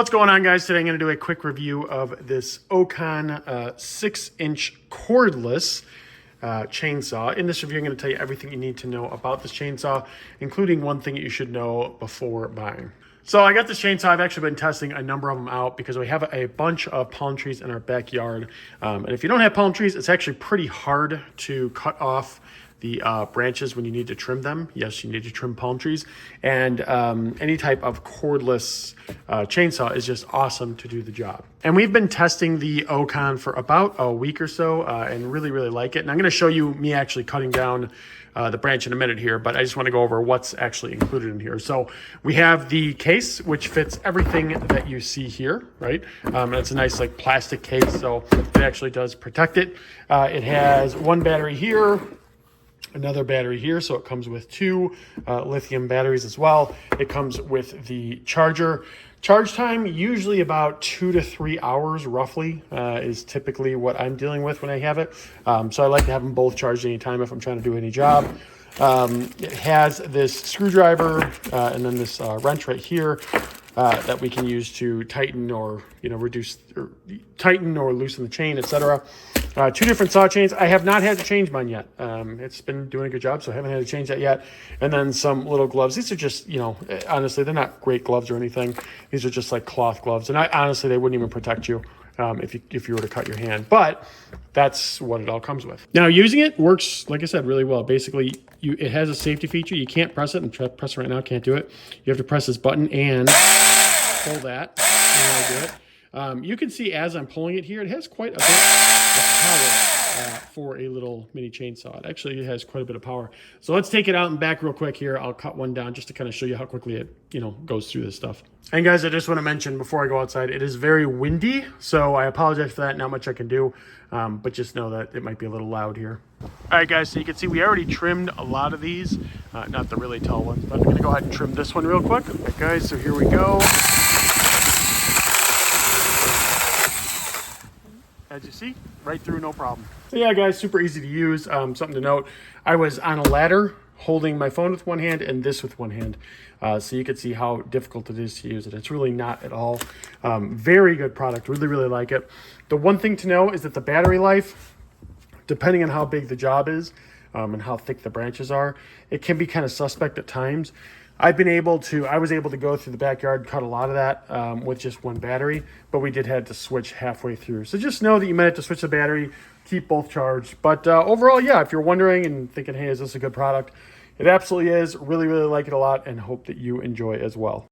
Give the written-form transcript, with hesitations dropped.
What's going on, guys? Today I'm going to do a quick review of this O-CONN 6-inch cordless chainsaw. In this review, I'm going to tell you everything you need to know about this chainsaw, including one thing you should know before buying. So I got this chainsaw. I've actually been testing a number of them out because we have a bunch of palm trees in our backyard. And if you don't have palm trees, it's actually pretty hard to cut off the branches when you need to trim them. Yes, you need to trim palm trees. And any type of cordless chainsaw is just awesome to do the job. And we've been testing the O-CONN for about a week or so and really like it. And I'm gonna show you me actually cutting down the branch in a minute here, but I just want to go over what's actually included in here. So we have the case, which fits everything that you see here, right? And it's a nice like plastic case, so it actually does protect it. It has one battery here, another battery here, so it comes with two lithium batteries as well. It comes with the charger. Charge time, usually about 2 to 3 hours roughly, is typically what I'm dealing with when I have it. So I like to have them both charged anytime if I'm trying to do any job. It has this screwdriver and then this wrench right here that we can use to tighten or tighten or loosen the chain, etc. Two different saw chains. I have not had to change mine yet. It's been doing a good job, so I haven't had to change that yet. And then some little gloves. These are just, honestly, they're not great gloves or anything. These are just like cloth gloves, and honestly, they wouldn't even protect you if you were to cut your hand. But that's what it all comes with. Now, using it works, like I said, really well. Basically, it has a safety feature. You can't press it, and try to press it right now, can't do it. You have to press this button and pull that, and I'll do it. You can see as I'm pulling it here, it has quite a bit of power for a little mini chainsaw. It actually has quite a bit of power. So let's take it out and back real quick here. I'll cut one down just to kind of show you how quickly it goes through this stuff. And guys, I just want to mention before I go outside, it is very windy, so I apologize for that. Not much I can do, but just know that it might be a little loud here. All right, guys, so you can see we already trimmed a lot of these, not the really tall ones, but I'm going to go ahead and trim this one real quick. All right, guys, so here we go. As you see, right through, no problem. So yeah, guys, super easy to use. Something to note, I was on a ladder holding my phone with one hand and this with one hand. So you can see how difficult it is to use it. It's really not at all. Very good product, really like it. The one thing to know is that the battery life, depending on how big the job is and how thick the branches are, it can be kind of suspect at times. I was able to go through the backyard, cut a lot of that with just one battery, but we did have to switch halfway through. So just know that you might have to switch the battery, keep both charged. But overall, yeah, if you're wondering and thinking, hey, is this a good product? It absolutely is. Really like it a lot and hope that you enjoy as well.